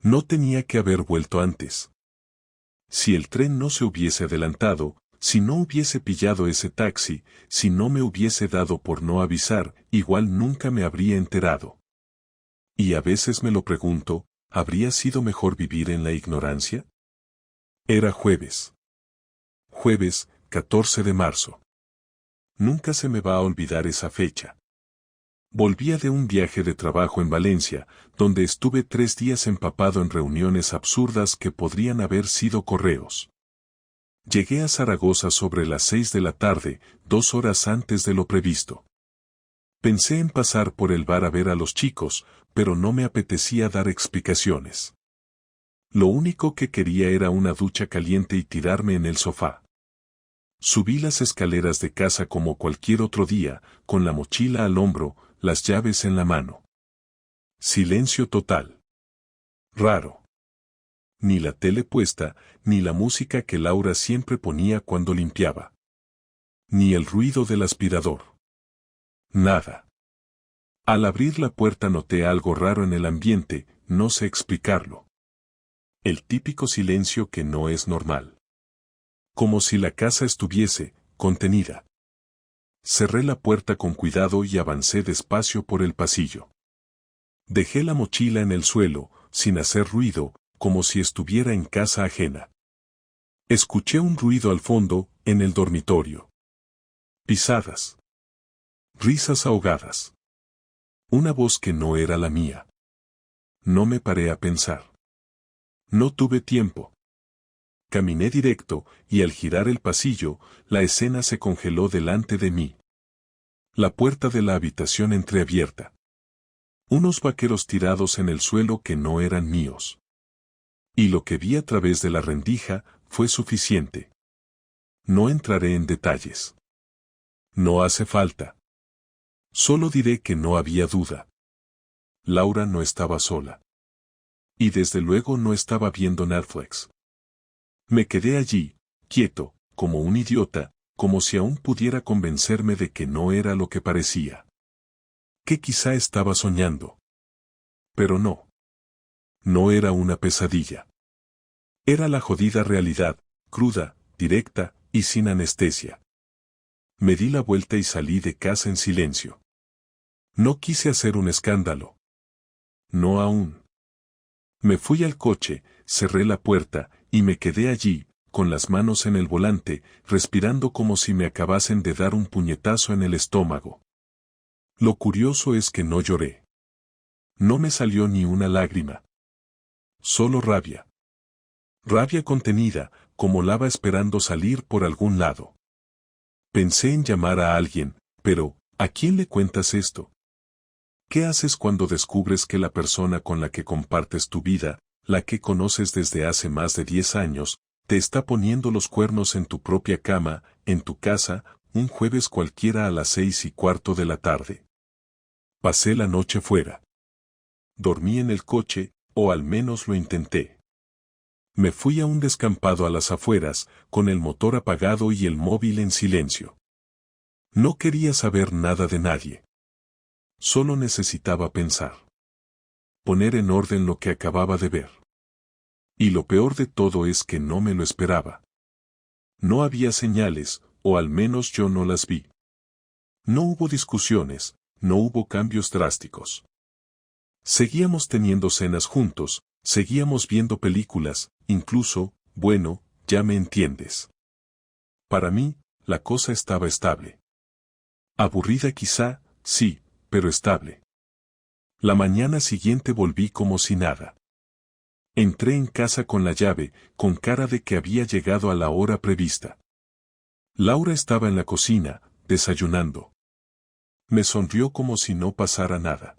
No tenía que haber vuelto antes. Si el tren no se hubiese adelantado, si no hubiese pillado ese taxi, si no me hubiese dado por no avisar, igual nunca me habría enterado. Y a veces me lo pregunto, ¿habría sido mejor vivir en la ignorancia? Era jueves. Jueves, 14 de marzo. Nunca se me va a olvidar esa fecha. Volvía de un viaje de trabajo en Valencia, donde estuve 3 días empapado en reuniones absurdas que podrían haber sido correos. Llegué a Zaragoza sobre las 6 de la tarde, 2 horas antes de lo previsto. Pensé en pasar por el bar a ver a los chicos, pero no me apetecía dar explicaciones. Lo único que quería era una ducha caliente y tirarme en el sofá. Subí las escaleras de casa como cualquier otro día, con la mochila al hombro, las llaves en la mano. Silencio total. Raro. Ni la tele puesta, ni la música que Laura siempre ponía cuando limpiaba. Ni el ruido del aspirador. Nada. Al abrir la puerta noté algo raro en el ambiente, no sé explicarlo. El típico silencio que no es normal. Como si la casa estuviese contenida. Cerré la puerta con cuidado y avancé despacio por el pasillo. Dejé la mochila en el suelo, sin hacer ruido, como si estuviera en casa ajena. Escuché un ruido al fondo, en el dormitorio. Pisadas. Risas ahogadas. Una voz que no era la mía. No me paré a pensar. No tuve tiempo. Caminé directo, y al girar el pasillo, la escena se congeló delante de mí. La puerta de la habitación entreabierta. Unos vaqueros tirados en el suelo que no eran míos. Y lo que vi a través de la rendija fue suficiente. No entraré en detalles. No hace falta. Solo diré que no había duda. Laura no estaba sola. Y desde luego no estaba viendo Netflix. Me quedé allí, quieto, como un idiota, como si aún pudiera convencerme de que no era lo que parecía. Que quizá estaba soñando. Pero no. No era una pesadilla. Era la jodida realidad, cruda, directa, y sin anestesia. Me di la vuelta y salí de casa en silencio. No quise hacer un escándalo. No aún. Me fui al coche, cerré la puerta, y me quedé allí, con las manos en el volante, respirando como si me acabasen de dar un puñetazo en el estómago. Lo curioso es que no lloré. No me salió ni una lágrima. Solo rabia. Rabia contenida, como lava esperando salir por algún lado. Pensé en llamar a alguien, pero, ¿a quién le cuentas esto? ¿Qué haces cuando descubres que la persona con la que compartes tu vida, la que conoces desde hace más de 10 años, te está poniendo los cuernos en tu propia cama, en tu casa, un jueves cualquiera a las 6:15 de la tarde? Pasé la noche fuera. Dormí en el coche, o al menos lo intenté. Me fui a un descampado a las afueras, con el motor apagado y el móvil en silencio. No quería saber nada de nadie. Solo necesitaba pensar. Poner en orden lo que acababa de ver. Y lo peor de todo es que no me lo esperaba. No había señales, o al menos yo no las vi. No hubo discusiones, no hubo cambios drásticos. Seguíamos teniendo cenas juntos, seguíamos viendo películas, incluso, bueno, ya me entiendes. Para mí, la cosa estaba estable. Aburrida quizá, sí, pero estable. La mañana siguiente volví como si nada. Entré en casa con la llave, con cara de que había llegado a la hora prevista. Laura estaba en la cocina, desayunando. Me sonrió como si no pasara nada.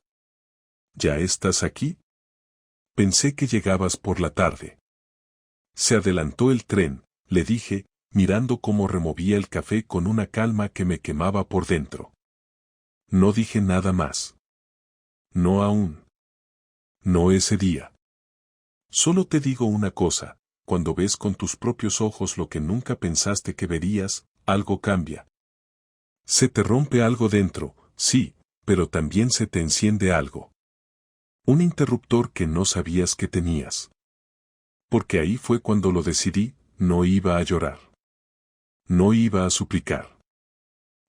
¿Ya estás aquí? Pensé que llegabas por la tarde. Se adelantó el tren, le dije, mirando cómo removía el café con una calma que me quemaba por dentro. No dije nada más. No aún. No ese día. Solo te digo una cosa, cuando ves con tus propios ojos lo que nunca pensaste que verías, algo cambia. Se te rompe algo dentro, sí, pero también se te enciende algo. Un interruptor que no sabías que tenías. Porque ahí fue cuando lo decidí, no iba a llorar. No iba a suplicar.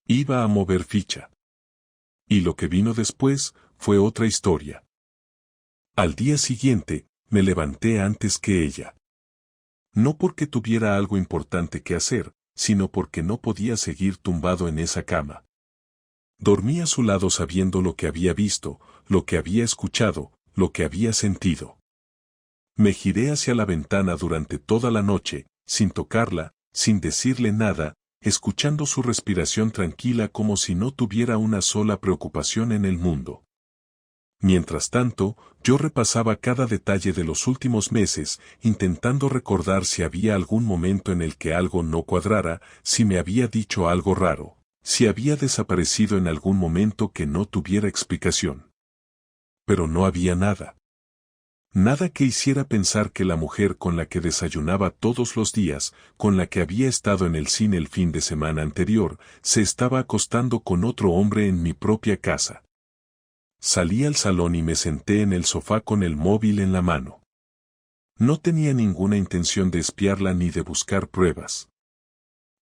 Iba a mover ficha. Y lo que vino después fue otra historia. Al día siguiente, me levanté antes que ella. No porque tuviera algo importante que hacer, sino porque no podía seguir tumbado en esa cama. Dormí a su lado sabiendo lo que había visto, lo que había escuchado, lo que había sentido. Me giré hacia la ventana durante toda la noche, sin tocarla, sin decirle nada, escuchando su respiración tranquila como si no tuviera una sola preocupación en el mundo. Mientras tanto, yo repasaba cada detalle de los últimos meses, intentando recordar si había algún momento en el que algo no cuadrara, si me había dicho algo raro, si había desaparecido en algún momento que no tuviera explicación. Pero no había nada. Nada que hiciera pensar que la mujer con la que desayunaba todos los días, con la que había estado en el cine el fin de semana anterior, se estaba acostando con otro hombre en mi propia casa. Salí al salón y me senté en el sofá con el móvil en la mano. No tenía ninguna intención de espiarla ni de buscar pruebas.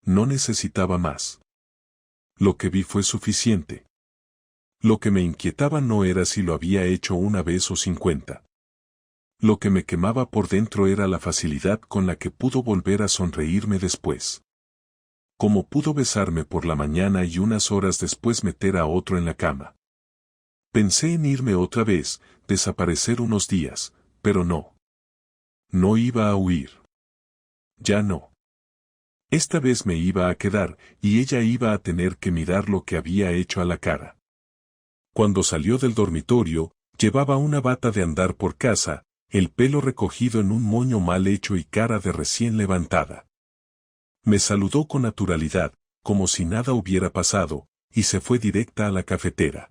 No necesitaba más. Lo que vi fue suficiente. Lo que me inquietaba no era si lo había hecho una vez o 50. Lo que me quemaba por dentro era la facilidad con la que pudo volver a sonreírme después. Cómo pudo besarme por la mañana y unas horas después meter a otro en la cama. Pensé en irme otra vez, desaparecer unos días, pero no. No iba a huir. Ya no. Esta vez me iba a quedar, y ella iba a tener que mirar lo que había hecho a la cara. Cuando salió del dormitorio, llevaba una bata de andar por casa, el pelo recogido en un moño mal hecho y cara de recién levantada. Me saludó con naturalidad, como si nada hubiera pasado, y se fue directa a la cafetera.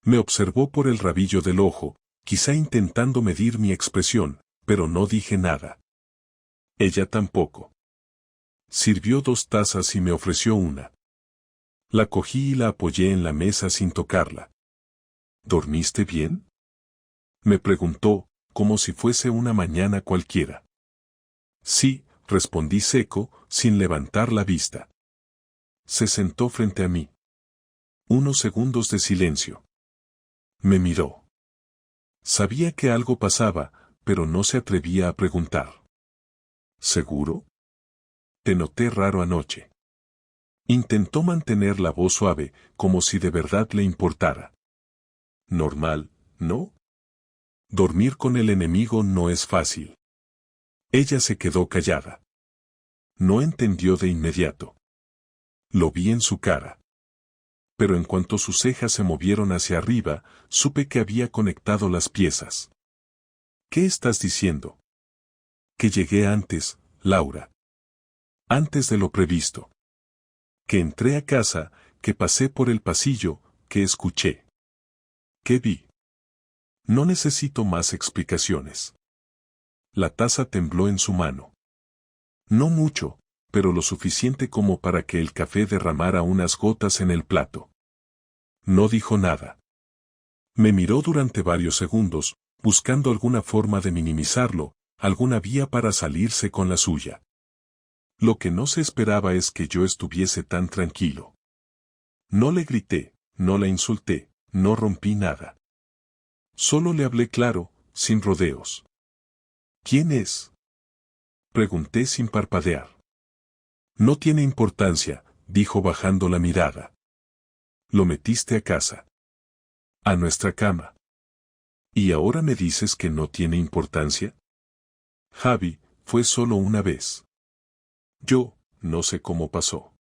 Me observó por el rabillo del ojo, quizá intentando medir mi expresión, pero no dije nada. Ella tampoco. Sirvió 2 tazas y me ofreció una. La cogí y la apoyé en la mesa sin tocarla. ¿Dormiste bien?, me preguntó, como si fuese una mañana cualquiera. Sí, respondí seco, sin levantar la vista. Se sentó frente a mí. Unos segundos de silencio. Me miró. Sabía que algo pasaba, pero no se atrevía a preguntar. ¿Seguro? Te noté raro anoche. Intentó mantener la voz suave, como si de verdad le importara. Normal, ¿no? Dormir con el enemigo no es fácil. Ella se quedó callada. No entendió de inmediato. Lo vi en su cara. Pero en cuanto sus cejas se movieron hacia arriba, supe que había conectado las piezas. ¿Qué estás diciendo? Que llegué antes, Laura. Antes de lo previsto. Que entré a casa, que pasé por el pasillo, que escuché. Que vi. No necesito más explicaciones. La taza tembló en su mano. No mucho, pero lo suficiente como para que el café derramara unas gotas en el plato. No dijo nada. Me miró durante varios segundos, buscando alguna forma de minimizarlo, alguna vía para salirse con la suya. Lo que no se esperaba es que yo estuviese tan tranquilo. No le grité, no la insulté, no rompí nada. Solo le hablé claro, sin rodeos. ¿Quién es?, pregunté sin parpadear. No tiene importancia, dijo bajando la mirada. Lo metiste a casa. A nuestra cama. ¿Y ahora me dices que no tiene importancia? Javi, fue solo una vez. Yo, no sé cómo pasó.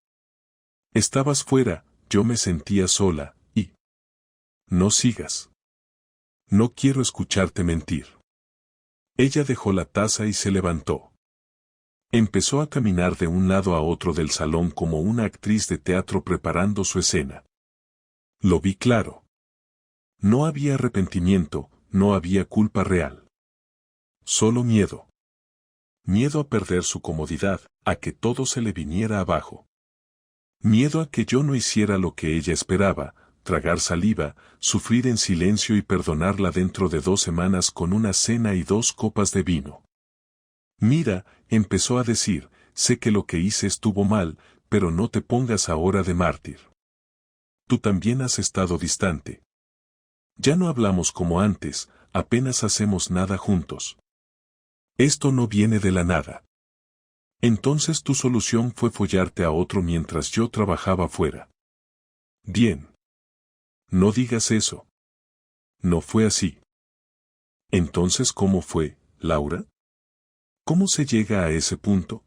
Estabas fuera, yo me sentía sola, y... No sigas. No quiero escucharte mentir. Ella dejó la taza y se levantó. Empezó a caminar de un lado a otro del salón como una actriz de teatro preparando su escena. Lo vi claro. No había arrepentimiento, no había culpa real. Solo miedo. Miedo a perder su comodidad, a que todo se le viniera abajo. Miedo a que yo no hiciera lo que ella esperaba, tragar saliva, sufrir en silencio y perdonarla dentro de 2 semanas con una cena y 2 copas de vino. Mira, empezó a decir, sé que lo que hice estuvo mal, pero no te pongas ahora de mártir. Tú también has estado distante. Ya no hablamos como antes, apenas hacemos nada juntos. Esto no viene de la nada. Entonces tu solución fue follarte a otro mientras yo trabajaba fuera. Bien. No digas eso. No fue así. Entonces, ¿cómo fue, Laura? ¿Cómo se llega a ese punto?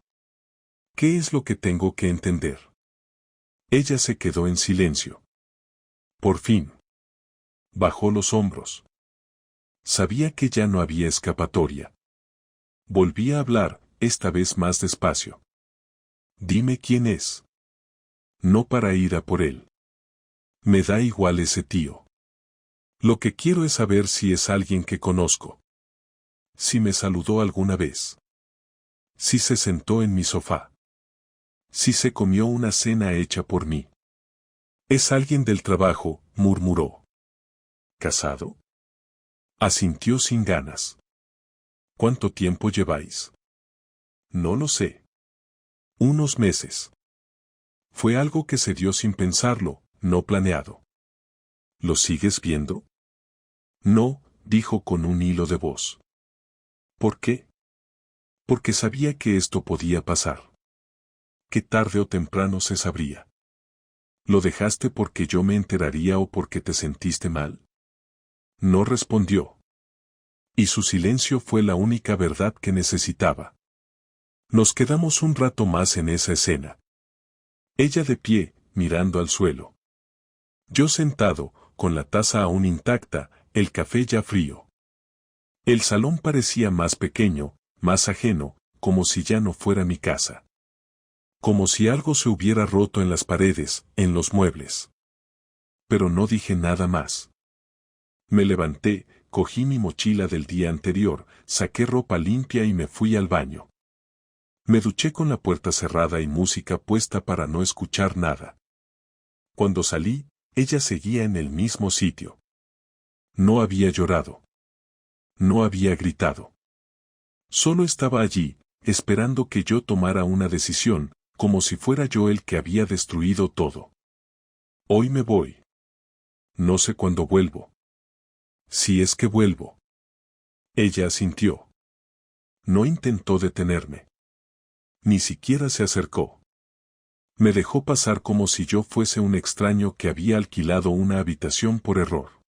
¿Qué es lo que tengo que entender? Ella se quedó en silencio. Por fin. Bajó los hombros. Sabía que ya no había escapatoria. Volví a hablar, esta vez más despacio. Dime quién es. No para ir a por él. Me da igual ese tío. Lo que quiero es saber si es alguien que conozco. Si me saludó alguna vez. Si se sentó en mi sofá. Si se comió una cena hecha por mí. Es alguien del trabajo, murmuró. ¿Casado? Asintió sin ganas. ¿Cuánto tiempo lleváis? No lo sé. Unos meses. Fue algo que se dio sin pensarlo, no planeado. ¿Lo sigues viendo? No, dijo con un hilo de voz. ¿Por qué? Porque sabía que esto podía pasar. Que tarde o temprano se sabría. ¿Lo dejaste porque yo me enteraría o porque te sentiste mal? No respondió. Y su silencio fue la única verdad que necesitaba. Nos quedamos un rato más en esa escena. Ella de pie, mirando al suelo. Yo sentado, con la taza aún intacta, el café ya frío. El salón parecía más pequeño, más ajeno, como si ya no fuera mi casa. Como si algo se hubiera roto en las paredes, en los muebles. Pero no dije nada más. Me levanté, cogí mi mochila del día anterior, saqué ropa limpia y me fui al baño. Me duché con la puerta cerrada y música puesta para no escuchar nada. Cuando salí, ella seguía en el mismo sitio. No había llorado. No había gritado. Solo estaba allí, esperando que yo tomara una decisión, como si fuera yo el que había destruido todo. Hoy me voy. No sé cuándo vuelvo. Si es que vuelvo. Ella asintió. No intentó detenerme. Ni siquiera se acercó. Me dejó pasar como si yo fuese un extraño que había alquilado una habitación por error.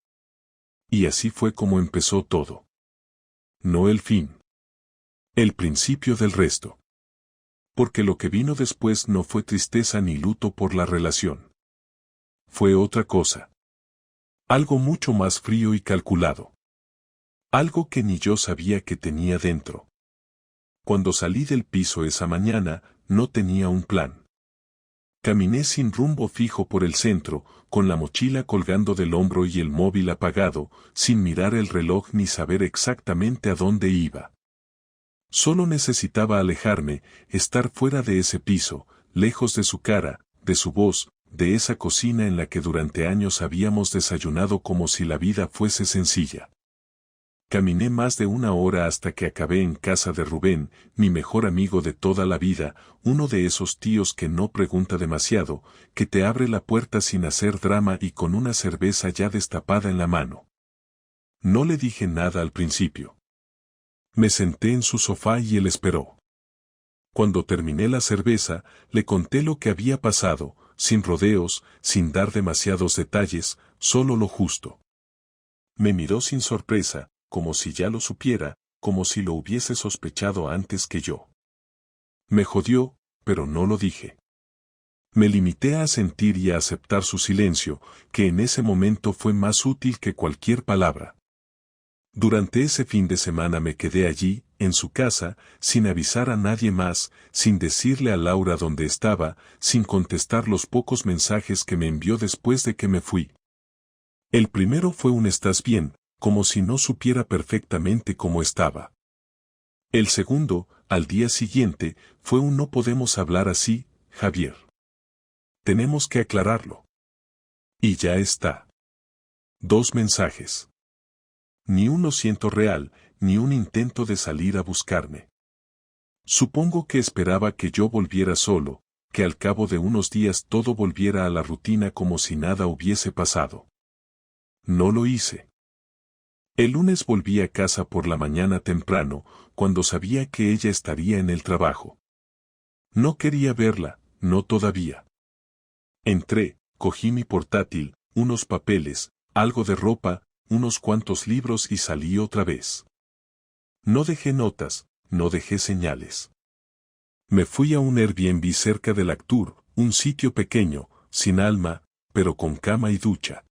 Y así fue como empezó todo. No el fin. El principio del resto. Porque lo que vino después no fue tristeza ni luto por la relación. Fue otra cosa. Algo mucho más frío y calculado. Algo que ni yo sabía que tenía dentro. Cuando salí del piso esa mañana, no tenía un plan. Caminé sin rumbo fijo por el centro, con la mochila colgando del hombro y el móvil apagado, sin mirar el reloj ni saber exactamente a dónde iba. Solo necesitaba alejarme, estar fuera de ese piso, lejos de su cara, de su voz, de esa cocina en la que durante años habíamos desayunado como si la vida fuese sencilla. Caminé más de 1 hora hasta que acabé en casa de Rubén, mi mejor amigo de toda la vida, uno de esos tíos que no pregunta demasiado, que te abre la puerta sin hacer drama y con una cerveza ya destapada en la mano. No le dije nada al principio. Me senté en su sofá y él esperó. Cuando terminé la cerveza, le conté lo que había pasado, sin rodeos, sin dar demasiados detalles, solo lo justo. Me miró sin sorpresa, como si ya lo supiera, como si lo hubiese sospechado antes que yo. Me jodió, pero no lo dije. Me limité a sentir y a aceptar su silencio, que en ese momento fue más útil que cualquier palabra. Durante ese fin de semana me quedé allí, en su casa, sin avisar a nadie más, sin decirle a Laura dónde estaba, sin contestar los pocos mensajes que me envió después de que me fui. El primero fue un «¿Estás bien?», como si no supiera perfectamente cómo estaba. El segundo, al día siguiente, fue un «No podemos hablar así, Javier. Tenemos que aclararlo». Y ya está. 2 mensajes. Ni uno siento real, ni un intento de salir a buscarme. Supongo que esperaba que yo volviera solo, que al cabo de unos días todo volviera a la rutina como si nada hubiese pasado. No lo hice. El lunes volví a casa por la mañana temprano, cuando sabía que ella estaría en el trabajo. No quería verla, no todavía. Entré, cogí mi portátil, unos papeles, algo de ropa, unos cuantos libros y salí otra vez. No dejé notas, no dejé señales. Me fui a un Airbnb cerca del Actur, un sitio pequeño, sin alma, pero con cama y ducha.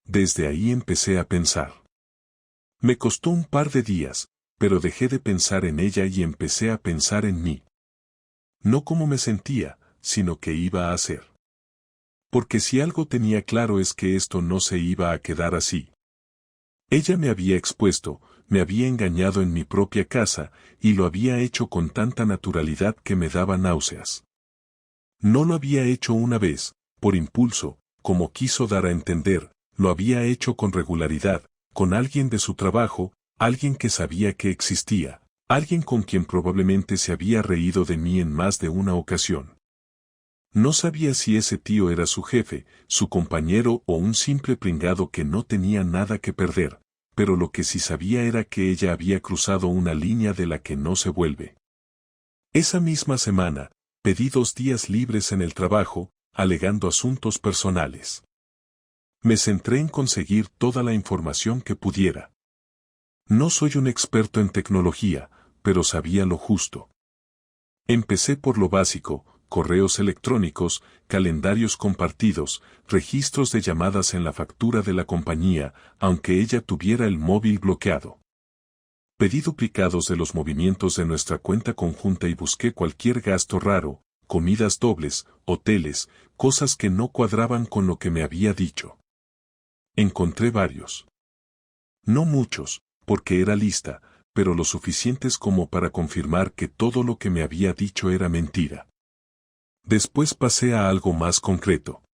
Desde ahí empecé a pensar. Me costó un par de días, pero dejé de pensar en ella y empecé a pensar en mí. No cómo me sentía, sino qué iba a hacer. Porque si algo tenía claro es que esto no se iba a quedar así. Ella me había expuesto, me había engañado en mi propia casa, y lo había hecho con tanta naturalidad que me daba náuseas. No lo había hecho una vez, por impulso, como quiso dar a entender, lo había hecho con regularidad, con alguien de su trabajo, alguien que sabía que existía, alguien con quien probablemente se había reído de mí en más de una ocasión. No sabía si ese tío era su jefe, su compañero o un simple pringado que no tenía nada que perder, pero lo que sí sabía era que ella había cruzado una línea de la que no se vuelve. Esa misma semana, pedí 2 días libres en el trabajo, alegando asuntos personales. Me centré en conseguir toda la información que pudiera. No soy un experto en tecnología, pero sabía lo justo. Empecé por lo básico: correos electrónicos, calendarios compartidos, registros de llamadas en la factura de la compañía, aunque ella tuviera el móvil bloqueado. Pedí duplicados de los movimientos de nuestra cuenta conjunta y busqué cualquier gasto raro, comidas dobles, hoteles, cosas que no cuadraban con lo que me había dicho. Encontré varios. No muchos, porque era lista, pero lo suficientes como para confirmar que todo lo que me había dicho era mentira. Después pasé a algo más concreto.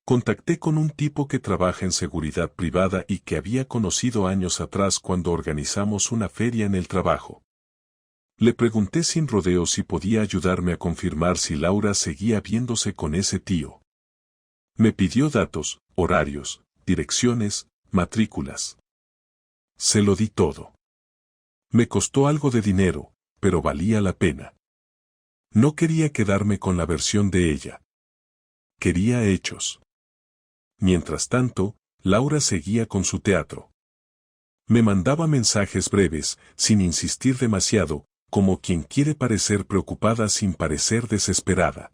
Contacté con un tipo que trabaja en seguridad privada y que había conocido años atrás cuando organizamos una feria en el trabajo. Le pregunté sin rodeos si podía ayudarme a confirmar si Laura seguía viéndose con ese tío. Me pidió datos, horarios, direcciones, matrículas. Se lo di todo. Me costó algo de dinero, pero valía la pena. No quería quedarme con la versión de ella. Quería hechos. Mientras tanto, Laura seguía con su teatro. Me mandaba mensajes breves, sin insistir demasiado, como quien quiere parecer preocupada sin parecer desesperada.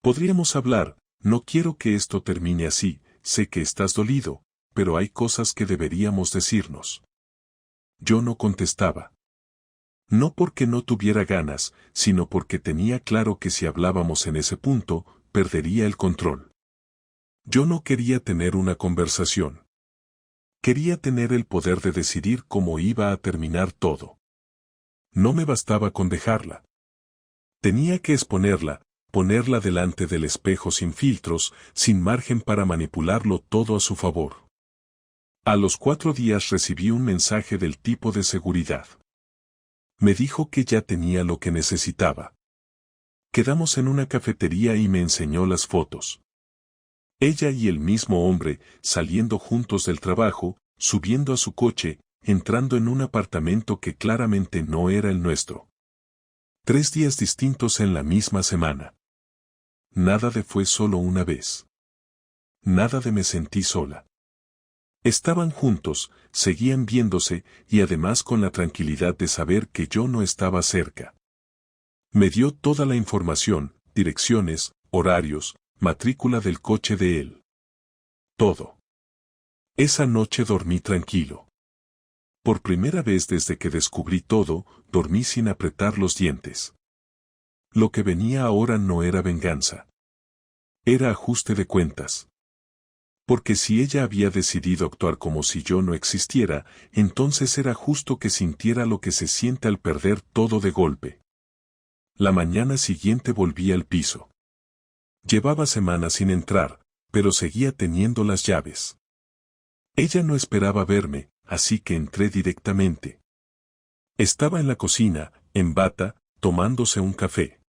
Podríamos hablar, no quiero que esto termine así, sé que estás dolido, pero hay cosas que deberíamos decirnos. Yo no contestaba. No porque no tuviera ganas, sino porque tenía claro que si hablábamos en ese punto, perdería el control. Yo no quería tener una conversación. Quería tener el poder de decidir cómo iba a terminar todo. No me bastaba con dejarla. Tenía que exponerla, ponerla delante del espejo sin filtros, sin margen para manipularlo todo a su favor. A los 4 días recibí un mensaje del tipo de seguridad. Me dijo que ya tenía lo que necesitaba. Quedamos en una cafetería y me enseñó las fotos. Ella y el mismo hombre, saliendo juntos del trabajo, subiendo a su coche, entrando en un apartamento que claramente no era el nuestro. 3 días distintos en la misma semana. Nada de fue solo una vez. Nada de me sentí sola. Estaban juntos, seguían viéndose, y además con la tranquilidad de saber que yo no estaba cerca. Me dio toda la información, direcciones, horarios, matrícula del coche de él. Todo. Esa noche dormí tranquilo. Por primera vez desde que descubrí todo, dormí sin apretar los dientes. Lo que venía ahora no era venganza. Era ajuste de cuentas. Porque si ella había decidido actuar como si yo no existiera, entonces era justo que sintiera lo que se siente al perder todo de golpe. La mañana siguiente volví al piso. Llevaba semanas sin entrar, pero seguía teniendo las llaves. Ella no esperaba verme, así que entré directamente. Estaba en la cocina, en bata, tomándose un café.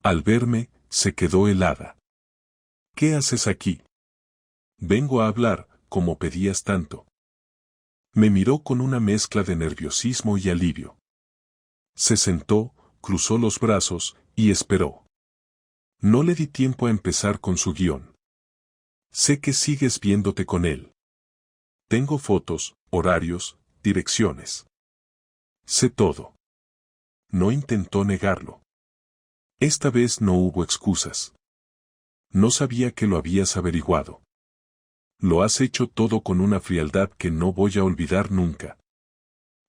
Al verme, se quedó helada. ¿Qué haces aquí? Vengo a hablar, como pedías tanto. Me miró con una mezcla de nerviosismo y alivio. Se sentó, cruzó los brazos, y esperó. No le di tiempo a empezar con su guión. Sé que sigues viéndote con él. Tengo fotos, horarios, direcciones. Sé todo. No intentó negarlo. Esta vez no hubo excusas. No sabía que lo habías averiguado. Lo has hecho todo con una frialdad que no voy a olvidar nunca.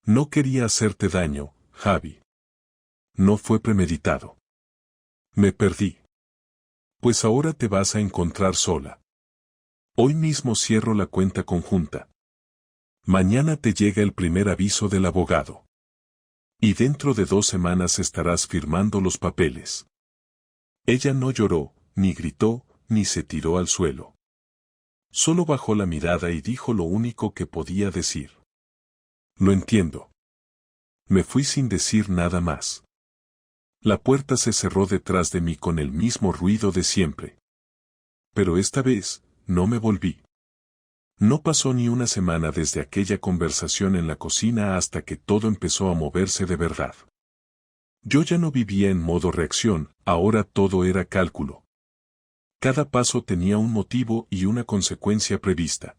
No quería hacerte daño, Javi. No fue premeditado. Me perdí. Pues ahora te vas a encontrar sola. Hoy mismo cierro la cuenta conjunta. Mañana te llega el primer aviso del abogado. Y dentro de 2 semanas estarás firmando los papeles. Ella no lloró, ni gritó, ni se tiró al suelo. Solo bajó la mirada y dijo lo único que podía decir. Lo entiendo. Me fui sin decir nada más. La puerta se cerró detrás de mí con el mismo ruido de siempre. Pero esta vez, no me volví. No pasó ni una semana desde aquella conversación en la cocina hasta que todo empezó a moverse de verdad. Yo ya no vivía en modo reacción, ahora todo era cálculo. Cada paso tenía un motivo y una consecuencia prevista.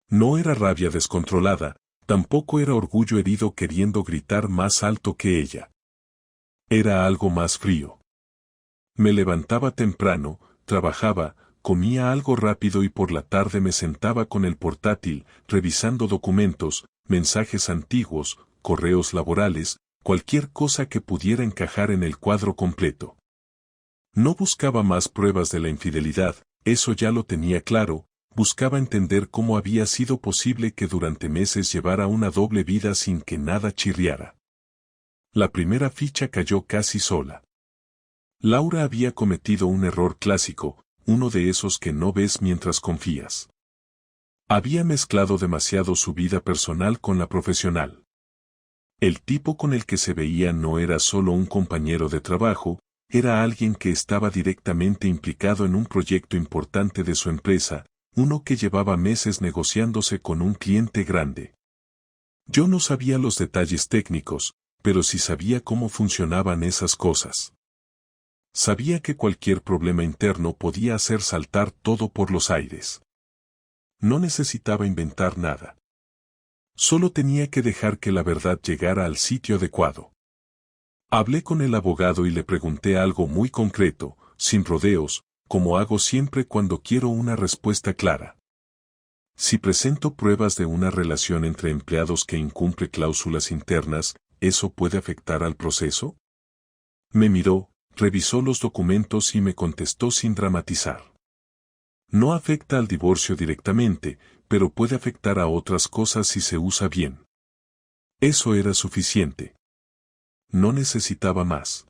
No era rabia descontrolada, tampoco era orgullo herido queriendo gritar más alto que ella. Era algo más frío. Me levantaba temprano, trabajaba, comía algo rápido y por la tarde me sentaba con el portátil, revisando documentos, mensajes antiguos, correos laborales, cualquier cosa que pudiera encajar en el cuadro completo. No buscaba más pruebas de la infidelidad, eso ya lo tenía claro, buscaba entender cómo había sido posible que durante meses llevara una doble vida sin que nada chirriara. La primera ficha cayó casi sola. Laura había cometido un error clásico, uno de esos que no ves mientras confías. Había mezclado demasiado su vida personal con la profesional. El tipo con el que se veía no era solo un compañero de trabajo, era alguien que estaba directamente implicado en un proyecto importante de su empresa, uno que llevaba meses negociándose con un cliente grande. Yo no sabía los detalles técnicos, pero sí sabía cómo funcionaban esas cosas. Sabía que cualquier problema interno podía hacer saltar todo por los aires. No necesitaba inventar nada. Solo tenía que dejar que la verdad llegara al sitio adecuado. Hablé con el abogado y le pregunté algo muy concreto, sin rodeos, como hago siempre cuando quiero una respuesta clara. Si presento pruebas de una relación entre empleados que incumple cláusulas internas, ¿eso puede afectar al proceso? Me miró, revisó los documentos y me contestó sin dramatizar. No afecta al divorcio directamente, pero puede afectar a otras cosas si se usa bien. Eso era suficiente. No necesitaba más.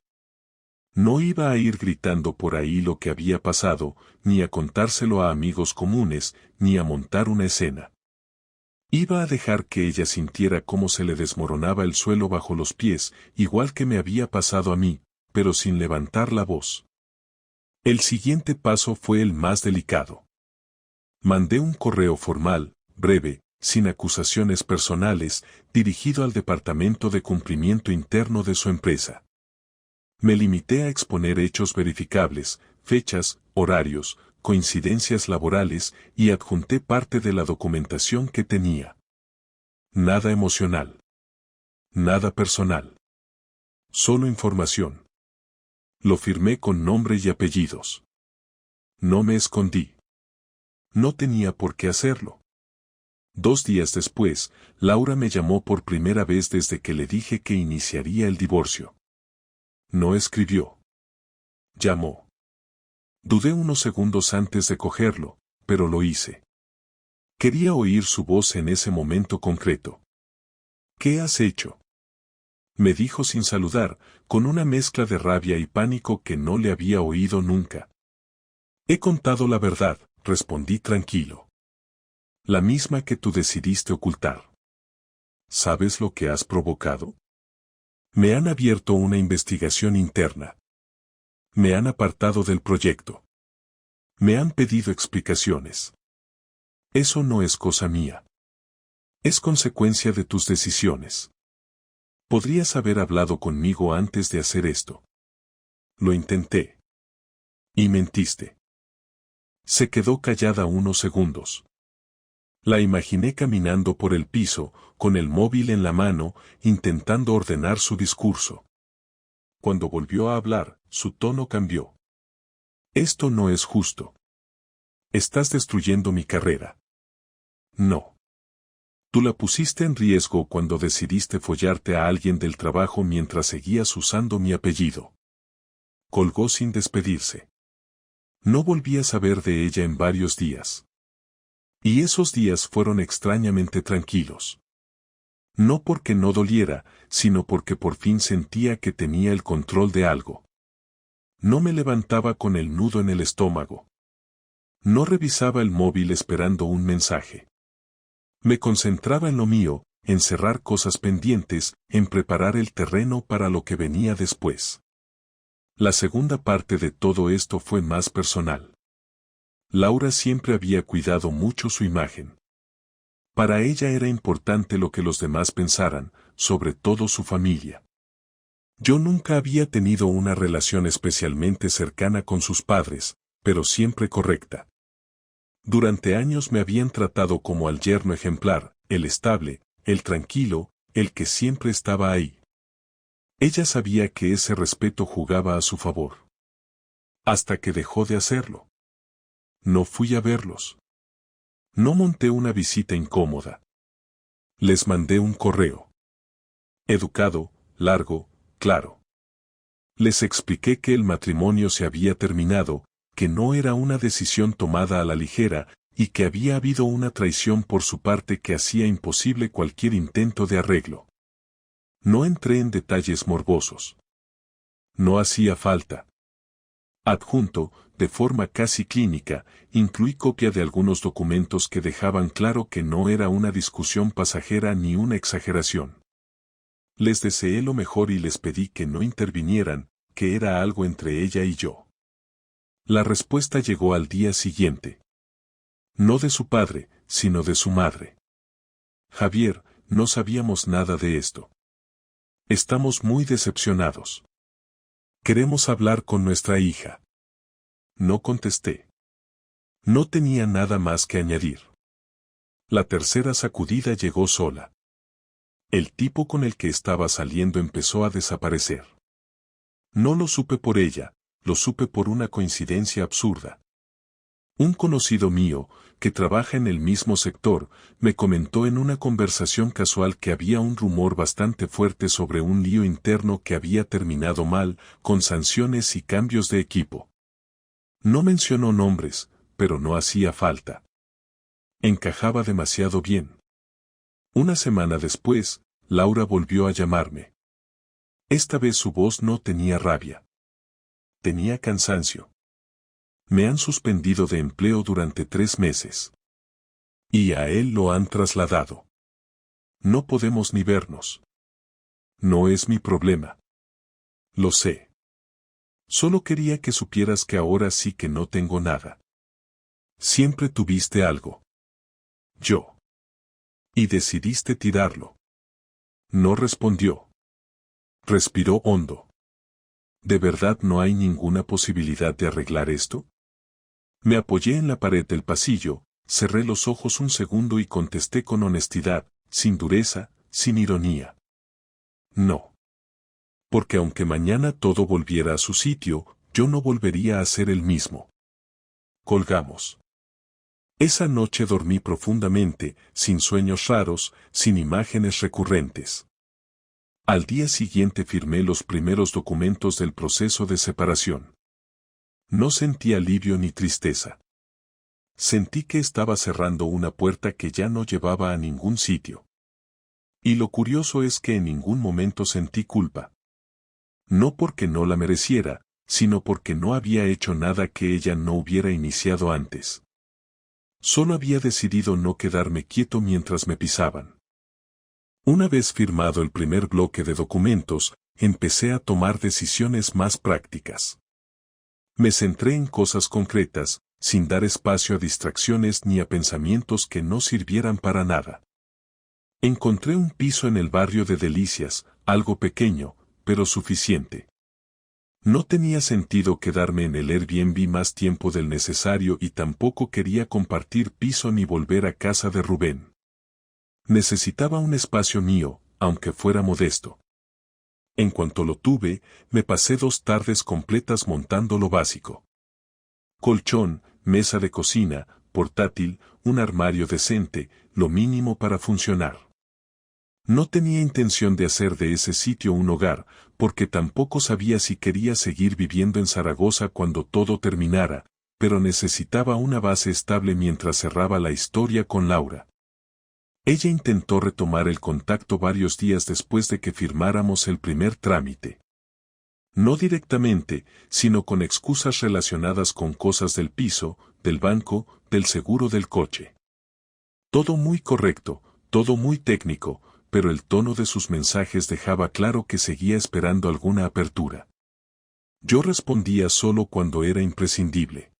No iba a ir gritando por ahí lo que había pasado, ni a contárselo a amigos comunes, ni a montar una escena. Iba a dejar que ella sintiera cómo se le desmoronaba el suelo bajo los pies, igual que me había pasado a mí, pero sin levantar la voz. El siguiente paso fue el más delicado. Mandé un correo formal, breve, sin acusaciones personales, dirigido al Departamento de Cumplimiento Interno de su empresa. Me limité a exponer hechos verificables, fechas, horarios, coincidencias laborales y adjunté parte de la documentación que tenía. Nada emocional. Nada personal. Solo información. Lo firmé con nombre y apellidos. No me escondí. No tenía por qué hacerlo. 2 días después, Laura me llamó por primera vez desde que le dije que iniciaría el divorcio. No escribió. Llamó. Dudé unos segundos antes de cogerlo, pero lo hice. Quería oír su voz en ese momento concreto. ¿Qué has hecho?, me dijo sin saludar, con una mezcla de rabia y pánico que no le había oído nunca. He contado la verdad, respondí tranquilo. La misma que tú decidiste ocultar. ¿Sabes lo que has provocado? Me han abierto una investigación interna. Me han apartado del proyecto. Me han pedido explicaciones. Eso no es cosa mía. Es consecuencia de tus decisiones. Podrías haber hablado conmigo antes de hacer esto. Lo intenté. Y mentiste. Se quedó callada unos segundos. La imaginé caminando por el piso, con el móvil en la mano, intentando ordenar su discurso. Cuando volvió a hablar, su tono cambió. Esto no es justo. Estás destruyendo mi carrera. No. Tú la pusiste en riesgo cuando decidiste follarte a alguien del trabajo mientras seguías usando mi apellido. Colgó sin despedirse. No volví a saber de ella en varios días. Y esos días fueron extrañamente tranquilos. No porque no doliera, sino porque por fin sentía que tenía el control de algo. No me levantaba con el nudo en el estómago. No revisaba el móvil esperando un mensaje. Me concentraba en lo mío, en cerrar cosas pendientes, en preparar el terreno para lo que venía después. La segunda parte de todo esto fue más personal. Laura siempre había cuidado mucho su imagen. Para ella era importante lo que los demás pensaran, sobre todo su familia. Yo nunca había tenido una relación especialmente cercana con sus padres, pero siempre correcta. Durante años me habían tratado como al yerno ejemplar, el estable, el tranquilo, el que siempre estaba ahí. Ella sabía que ese respeto jugaba a su favor. Hasta que dejó de hacerlo. No fui a verlos. No monté una visita incómoda. Les mandé un correo. Educado, largo, claro. Les expliqué que el matrimonio se había terminado, que no era una decisión tomada a la ligera, y que había habido una traición por su parte que hacía imposible cualquier intento de arreglo. No entré en detalles morbosos. No hacía falta. Adjunto, de forma casi clínica, incluí copia de algunos documentos que dejaban claro que no era una discusión pasajera ni una exageración. Les deseé lo mejor y les pedí que no intervinieran, que era algo entre ella y yo. La respuesta llegó al día siguiente. No de su padre, sino de su madre. Javier, no sabíamos nada de esto. Estamos muy decepcionados. Queremos hablar con nuestra hija. No contesté. No tenía nada más que añadir. La tercera sacudida llegó sola. El tipo con el que estaba saliendo empezó a desaparecer. No lo supe por ella, lo supe por una coincidencia absurda. Un conocido mío, que trabaja en el mismo sector, me comentó en una conversación casual que había un rumor bastante fuerte sobre un lío interno que había terminado mal, con sanciones y cambios de equipo. No mencionó nombres, pero no hacía falta. Encajaba demasiado bien. Una semana después, Laura volvió a llamarme. Esta vez su voz no tenía rabia. Tenía cansancio. Me han suspendido de empleo durante 3 meses. Y a él lo han trasladado. No podemos ni vernos. No es mi problema. Lo sé. Solo quería que supieras que ahora sí que no tengo nada. Siempre tuviste algo. Yo. Y decidiste tirarlo. No respondió. Respiró hondo. ¿De verdad no hay ninguna posibilidad de arreglar esto? Me apoyé en la pared del pasillo, cerré los ojos un segundo y contesté con honestidad, sin dureza, sin ironía. No. Porque aunque mañana todo volviera a su sitio, yo no volvería a ser el mismo. Colgamos. Esa noche dormí profundamente, sin sueños raros, sin imágenes recurrentes. Al día siguiente firmé los primeros documentos del proceso de separación. No sentí alivio ni tristeza. Sentí que estaba cerrando una puerta que ya no llevaba a ningún sitio. Y lo curioso es que en ningún momento sentí culpa. No porque no la mereciera, sino porque no había hecho nada que ella no hubiera iniciado antes. Solo había decidido no quedarme quieto mientras me pisaban. Una vez firmado el primer bloque de documentos, empecé a tomar decisiones más prácticas. Me centré en cosas concretas, sin dar espacio a distracciones ni a pensamientos que no sirvieran para nada. Encontré un piso en el barrio de Delicias, algo pequeño, pero suficiente. No tenía sentido quedarme en el Airbnb más tiempo del necesario y tampoco quería compartir piso ni volver a casa de Rubén. Necesitaba un espacio mío, aunque fuera modesto. En cuanto lo tuve, me pasé 2 tardes completas montando lo básico. Colchón, mesa de cocina, portátil, un armario decente, lo mínimo para funcionar. No tenía intención de hacer de ese sitio un hogar, porque tampoco sabía si quería seguir viviendo en Zaragoza cuando todo terminara, pero necesitaba una base estable mientras cerraba la historia con Laura. Ella intentó retomar el contacto varios días después de que firmáramos el primer trámite. No directamente, sino con excusas relacionadas con cosas del piso, del banco, del seguro del coche. Todo muy correcto, todo muy técnico, pero el tono de sus mensajes dejaba claro que seguía esperando alguna apertura. Yo respondía solo cuando era imprescindible.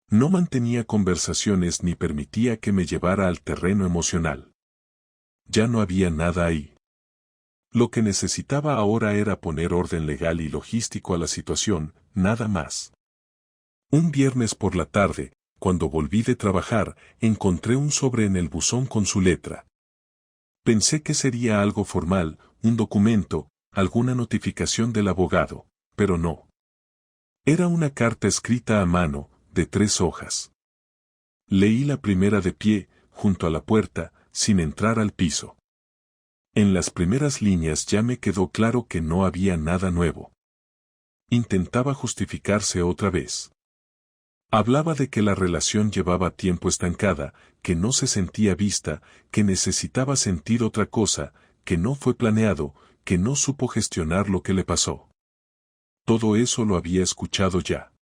No mantenía conversaciones ni permitía que me llevara al terreno emocional. Ya no había nada ahí. Lo que necesitaba ahora era poner orden legal y logístico a la situación, nada más. Un viernes por la tarde, cuando volví de trabajar, encontré un sobre en el buzón con su letra. Pensé que sería algo formal, un documento, alguna notificación del abogado, pero no. Era una carta escrita a mano, de 3 hojas. Leí la primera de pie, junto a la puerta, sin entrar al piso. En las primeras líneas ya me quedó claro que no había nada nuevo. Intentaba justificarse otra vez. Hablaba de que la relación llevaba tiempo estancada, que no se sentía vista, que necesitaba sentir otra cosa, que no fue planeado, que no supo gestionar lo que le pasó. Todo eso lo había escuchado ya.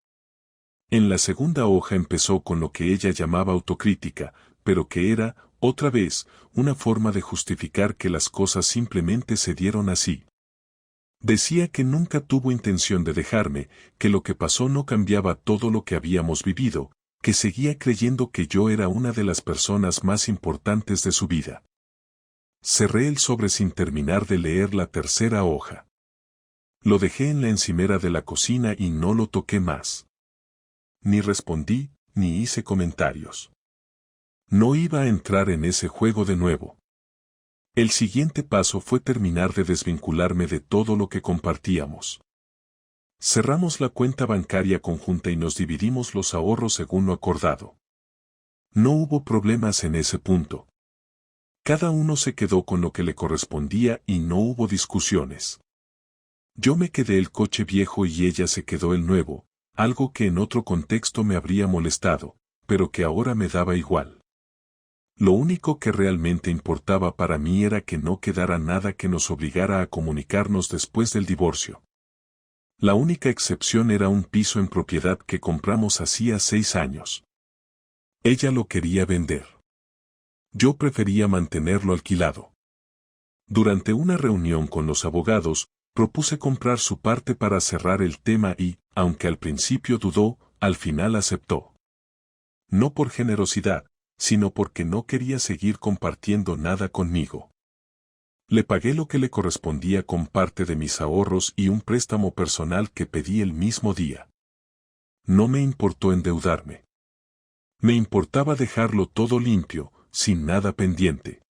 En la segunda hoja empezó con lo que ella llamaba autocrítica, pero que era, otra vez, una forma de justificar que las cosas simplemente se dieron así. Decía que nunca tuvo intención de dejarme, que lo que pasó no cambiaba todo lo que habíamos vivido, que seguía creyendo que yo era una de las personas más importantes de su vida. Cerré el sobre sin terminar de leer la tercera hoja. Lo dejé en la encimera de la cocina y no lo toqué más. Ni respondí, ni hice comentarios. No iba a entrar en ese juego de nuevo. El siguiente paso fue terminar de desvincularme de todo lo que compartíamos. Cerramos la cuenta bancaria conjunta y nos dividimos los ahorros según lo acordado. No hubo problemas en ese punto. Cada uno se quedó con lo que le correspondía y no hubo discusiones. Yo me quedé el coche viejo y ella se quedó el nuevo, algo que en otro contexto me habría molestado, pero que ahora me daba igual. Lo único que realmente importaba para mí era que no quedara nada que nos obligara a comunicarnos después del divorcio. La única excepción era un piso en propiedad que compramos hacía 6 años. Ella lo quería vender. Yo prefería mantenerlo alquilado. Durante una reunión con los abogados, propuse comprar su parte para cerrar el tema y, aunque al principio dudó, al final aceptó. No por generosidad, sino porque no quería seguir compartiendo nada conmigo. Le pagué lo que le correspondía con parte de mis ahorros y un préstamo personal que pedí el mismo día. No me importó endeudarme. Me importaba dejarlo todo limpio, sin nada pendiente.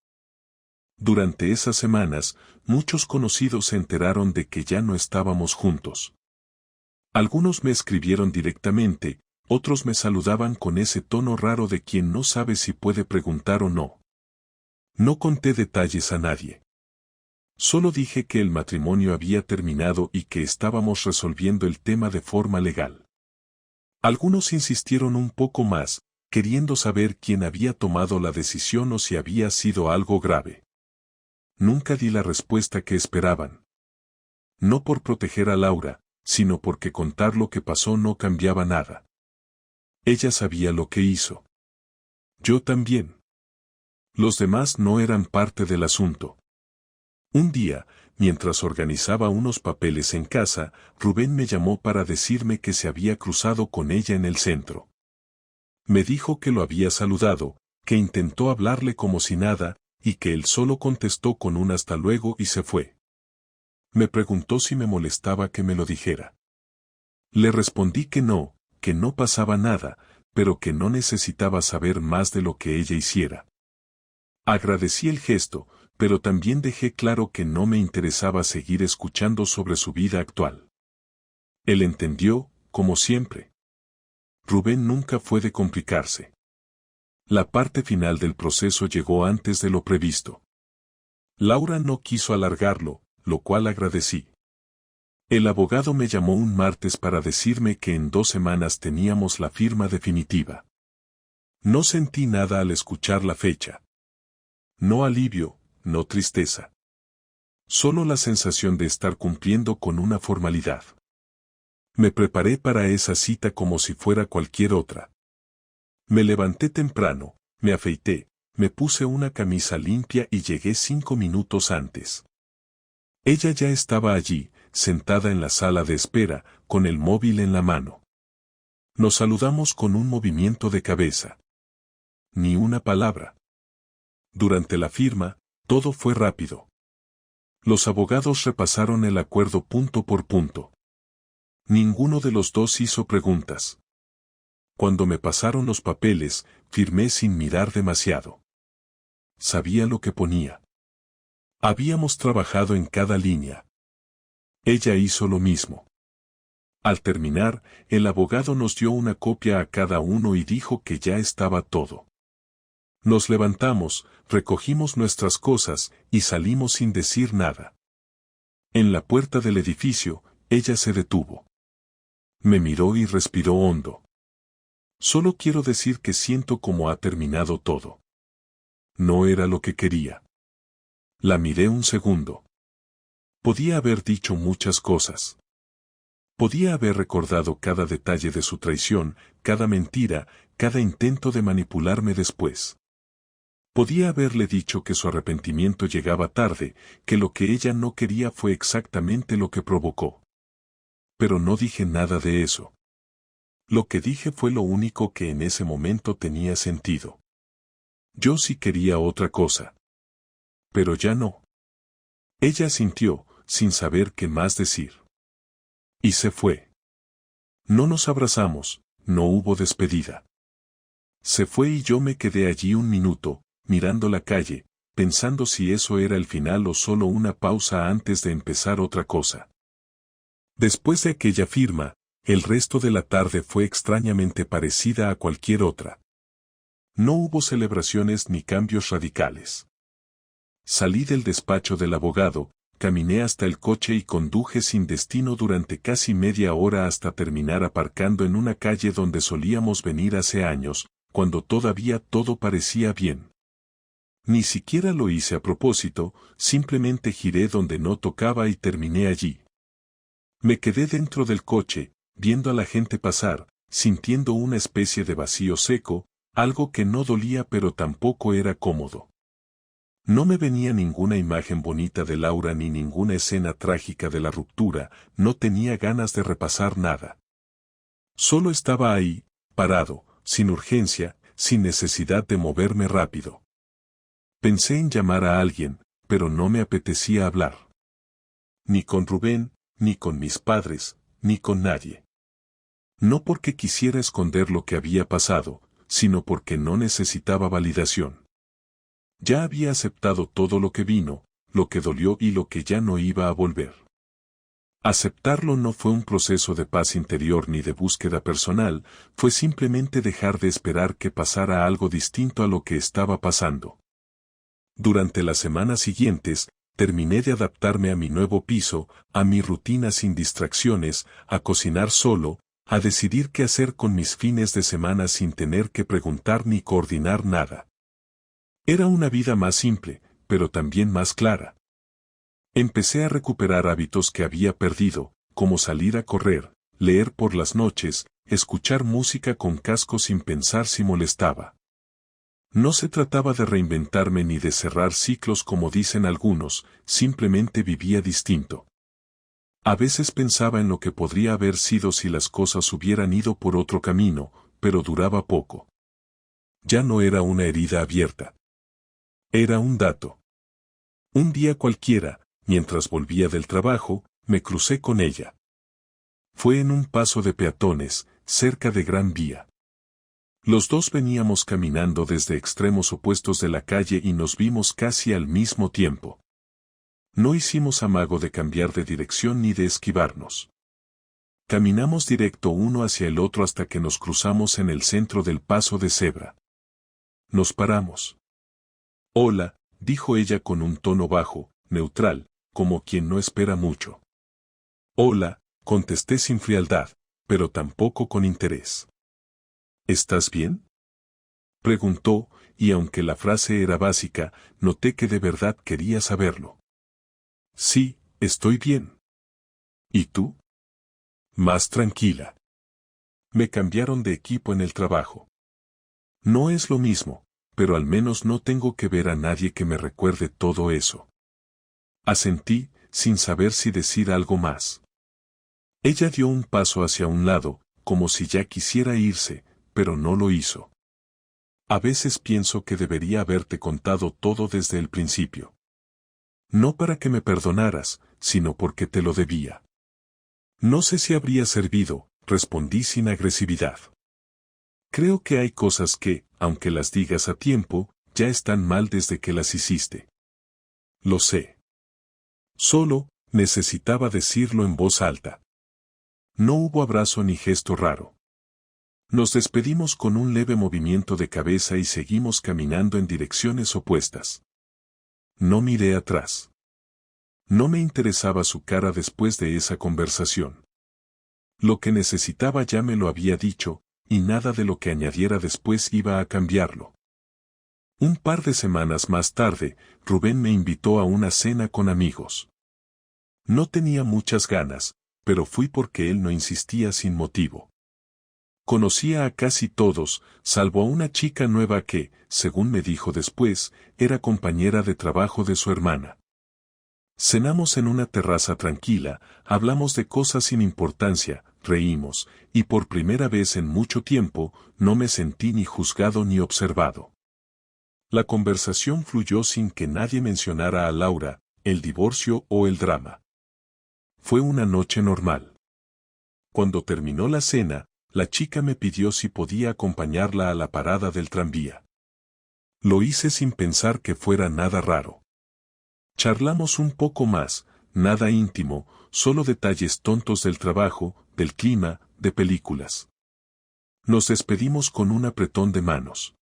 Durante esas semanas, muchos conocidos se enteraron de que ya no estábamos juntos. Algunos me escribieron directamente, otros me saludaban con ese tono raro de quien no sabe si puede preguntar o no. No conté detalles a nadie. Solo dije que el matrimonio había terminado y que estábamos resolviendo el tema de forma legal. Algunos insistieron un poco más, queriendo saber quién había tomado la decisión o si había sido algo grave. Nunca di la respuesta que esperaban. No por proteger a Laura, sino porque contar lo que pasó no cambiaba nada. Ella sabía lo que hizo. Yo también. Los demás no eran parte del asunto. Un día, mientras organizaba unos papeles en casa, Rubén me llamó para decirme que se había cruzado con ella en el centro. Me dijo que lo había saludado, que intentó hablarle como si nada, y que él solo contestó con un hasta luego y se fue. Me preguntó si me molestaba que me lo dijera. Le respondí que no pasaba nada, pero que no necesitaba saber más de lo que ella hiciera. Agradecí el gesto, pero también dejé claro que no me interesaba seguir escuchando sobre su vida actual. Él entendió, como siempre. Rubén nunca fue de complicarse. La parte final del proceso llegó antes de lo previsto. Laura no quiso alargarlo, lo cual agradecí. El abogado me llamó un martes para decirme que en 2 semanas teníamos la firma definitiva. No sentí nada al escuchar la fecha. No alivio, no tristeza. Solo la sensación de estar cumpliendo con una formalidad. Me preparé para esa cita como si fuera cualquier otra. Me levanté temprano, me afeité, me puse una camisa limpia y llegué 5 minutos antes. Ella ya estaba allí, sentada en la sala de espera, con el móvil en la mano. Nos saludamos con un movimiento de cabeza. Ni una palabra. Durante la firma, todo fue rápido. Los abogados repasaron el acuerdo punto por punto. Ninguno de los dos hizo preguntas. Cuando me pasaron los papeles, firmé sin mirar demasiado. Sabía lo que ponía. Habíamos trabajado en cada línea. Ella hizo lo mismo. Al terminar, el abogado nos dio una copia a cada uno y dijo que ya estaba todo. Nos levantamos, recogimos nuestras cosas y salimos sin decir nada. En la puerta del edificio, ella se detuvo. Me miró y respiró hondo. Solo quiero decir que siento cómo ha terminado todo. No era lo que quería. La miré un segundo. Podía haber dicho muchas cosas. Podía haber recordado cada detalle de su traición, cada mentira, cada intento de manipularme después. Podía haberle dicho que su arrepentimiento llegaba tarde, que lo que ella no quería fue exactamente lo que provocó. Pero no dije nada de eso. Lo que dije fue lo único que en ese momento tenía sentido. Yo sí quería otra cosa. Pero ya no. Ella asintió, sin saber qué más decir. Y se fue. No nos abrazamos, no hubo despedida. Se fue y yo me quedé allí un minuto, mirando la calle, pensando si eso era el final o solo una pausa antes de empezar otra cosa. Después de aquella firma, el resto de la tarde fue extrañamente parecida a cualquier otra. No hubo celebraciones ni cambios radicales. Salí del despacho del abogado, caminé hasta el coche y conduje sin destino durante casi media hora hasta terminar aparcando en una calle donde solíamos venir hace años, cuando todavía todo parecía bien. Ni siquiera lo hice a propósito, simplemente giré donde no tocaba y terminé allí. Me quedé dentro del coche, viendo a la gente pasar, sintiendo una especie de vacío seco, algo que no dolía pero tampoco era cómodo. No me venía ninguna imagen bonita de Laura ni ninguna escena trágica de la ruptura, no tenía ganas de repasar nada. Solo estaba ahí, parado, sin urgencia, sin necesidad de moverme rápido. Pensé en llamar a alguien, pero no me apetecía hablar. Ni con Rubén, ni con mis padres, ni con nadie. No porque quisiera esconder lo que había pasado, sino porque no necesitaba validación. Ya había aceptado todo lo que vino, lo que dolió y lo que ya no iba a volver. Aceptarlo no fue un proceso de paz interior ni de búsqueda personal, fue simplemente dejar de esperar que pasara algo distinto a lo que estaba pasando. Durante las semanas siguientes, terminé de adaptarme a mi nuevo piso, a mi rutina sin distracciones, a cocinar solo, a decidir qué hacer con mis fines de semana sin tener que preguntar ni coordinar nada. Era una vida más simple, pero también más clara. Empecé a recuperar hábitos que había perdido, como salir a correr, leer por las noches, escuchar música con casco sin pensar si molestaba. No se trataba de reinventarme ni de cerrar ciclos como dicen algunos, simplemente vivía distinto. A veces pensaba en lo que podría haber sido si las cosas hubieran ido por otro camino, pero duraba poco. Ya no era una herida abierta. Era un dato. Un día cualquiera, mientras volvía del trabajo, me crucé con ella. Fue en un paso de peatones, cerca de Gran Vía. Los dos veníamos caminando desde extremos opuestos de la calle y nos vimos casi al mismo tiempo. No hicimos amago de cambiar de dirección ni de esquivarnos. Caminamos directo uno hacia el otro hasta que nos cruzamos en el centro del paso de cebra. Nos paramos. Hola, dijo ella con un tono bajo, neutral, como quien no espera mucho. Hola, contesté sin frialdad, pero tampoco con interés. ¿Estás bien?, preguntó, y aunque la frase era básica, noté que de verdad quería saberlo. Sí, estoy bien. ¿Y tú? Más tranquila. Me cambiaron de equipo en el trabajo. No es lo mismo, pero al menos no tengo que ver a nadie que me recuerde todo eso. Asentí, sin saber si decir algo más. Ella dio un paso hacia un lado, como si ya quisiera irse, pero no lo hizo. A veces pienso que debería haberte contado todo desde el principio. No para que me perdonaras, sino porque te lo debía. No sé si habría servido, respondí sin agresividad. Creo que hay cosas que, aunque las digas a tiempo, ya están mal desde que las hiciste. Lo sé. Solo, necesitaba decirlo en voz alta. No hubo abrazo ni gesto raro. Nos despedimos con un leve movimiento de cabeza y seguimos caminando en direcciones opuestas. No miré atrás. No me interesaba su cara después de esa conversación. Lo que necesitaba ya me lo había dicho, y nada de lo que añadiera después iba a cambiarlo. Un par de semanas más tarde, Rubén me invitó a una cena con amigos. No tenía muchas ganas, pero fui porque él no insistía sin motivo. Conocía a casi todos, salvo a una chica nueva que, según me dijo después, era compañera de trabajo de su hermana. Cenamos en una terraza tranquila, hablamos de cosas sin importancia, reímos, y por primera vez en mucho tiempo, no me sentí ni juzgado ni observado. La conversación fluyó sin que nadie mencionara a Laura, el divorcio o el drama. Fue una noche normal. Cuando terminó la cena, la chica me pidió si podía acompañarla a la parada del tranvía. Lo hice sin pensar que fuera nada raro. Charlamos un poco más, nada íntimo, solo detalles tontos del trabajo, del clima, de películas. Nos despedimos con un apretón de manos.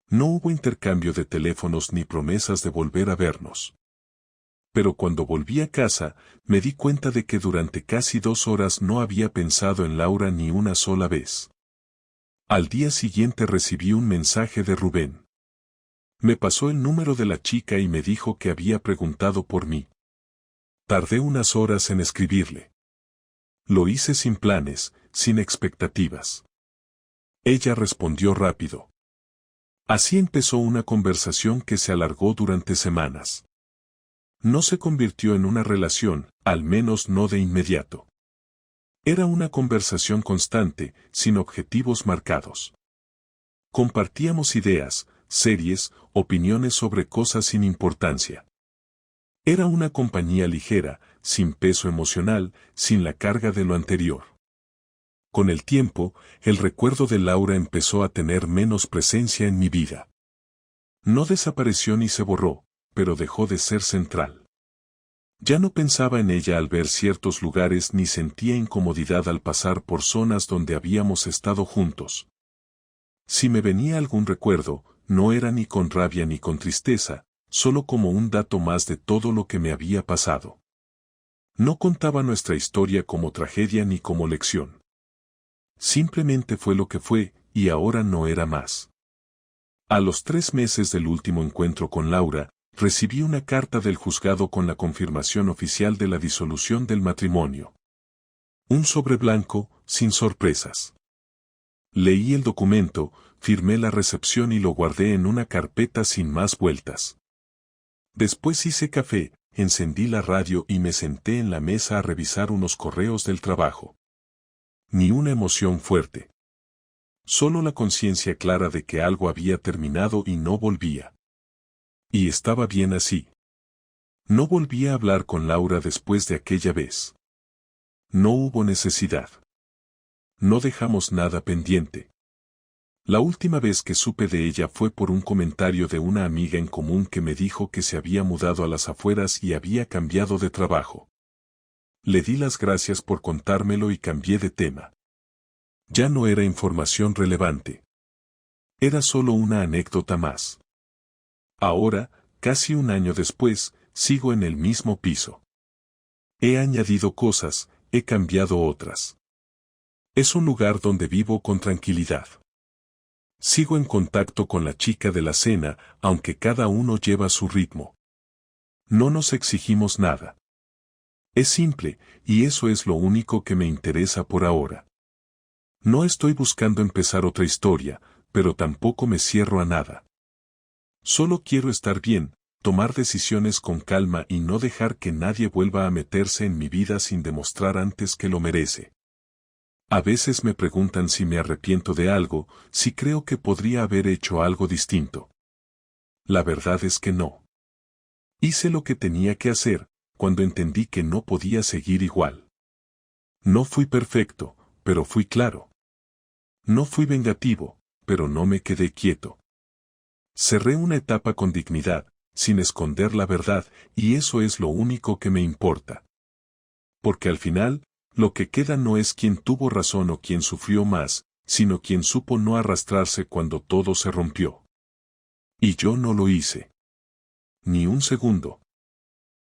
No hubo intercambio de teléfonos ni promesas de volver a vernos. Pero cuando volví a casa, me di cuenta de que durante casi 2 horas no había pensado en Laura ni una sola vez. Al día siguiente recibí un mensaje de Rubén. Me pasó el número de la chica y me dijo que había preguntado por mí. Tardé unas horas en escribirle. Lo hice sin planes, sin expectativas. Ella respondió rápido. Así empezó una conversación que se alargó durante semanas. No se convirtió en una relación, al menos no de inmediato. Era una conversación constante, sin objetivos marcados. Compartíamos ideas, series, opiniones sobre cosas sin importancia. Era una compañía ligera, sin peso emocional, sin la carga de lo anterior. Con el tiempo, el recuerdo de Laura empezó a tener menos presencia en mi vida. No desapareció ni se borró, pero dejó de ser central. Ya no pensaba en ella al ver ciertos lugares ni sentía incomodidad al pasar por zonas donde habíamos estado juntos. Si me venía algún recuerdo, no era ni con rabia ni con tristeza, solo como un dato más de todo lo que me había pasado. No contaba nuestra historia como tragedia ni como lección. Simplemente fue lo que fue, y ahora no era más. A los 3 meses del último encuentro con Laura, recibí una carta del juzgado con la confirmación oficial de la disolución del matrimonio. Un sobre blanco, sin sorpresas. Leí el documento, firmé la recepción y lo guardé en una carpeta sin más vueltas. Después hice café, encendí la radio y me senté en la mesa a revisar unos correos del trabajo. Ni una emoción fuerte. Solo la conciencia clara de que algo había terminado y no volvía. Y estaba bien así. No volví a hablar con Laura después de aquella vez. No hubo necesidad. No dejamos nada pendiente. La última vez que supe de ella fue por un comentario de una amiga en común que me dijo que se había mudado a las afueras y había cambiado de trabajo. Le di las gracias por contármelo y cambié de tema. Ya no era información relevante. Era solo una anécdota más. Ahora, casi un año después, sigo en el mismo piso. He añadido cosas, he cambiado otras. Es un lugar donde vivo con tranquilidad. Sigo en contacto con la chica de la cena, aunque cada uno lleva su ritmo. No nos exigimos nada. Es simple, y eso es lo único que me interesa por ahora. No estoy buscando empezar otra historia, pero tampoco me cierro a nada. Solo quiero estar bien, tomar decisiones con calma y no dejar que nadie vuelva a meterse en mi vida sin demostrar antes que lo merece. A veces me preguntan si me arrepiento de algo, si creo que podría haber hecho algo distinto. La verdad es que no. Hice lo que tenía que hacer, cuando entendí que no podía seguir igual. No fui perfecto, pero fui claro. No fui vengativo, pero no me quedé quieto. Cerré una etapa con dignidad, sin esconder la verdad, y eso es lo único que me importa. Porque al final, lo que queda no es quien tuvo razón o quien sufrió más, sino quien supo no arrastrarse cuando todo se rompió. Y yo no lo hice. Ni un segundo.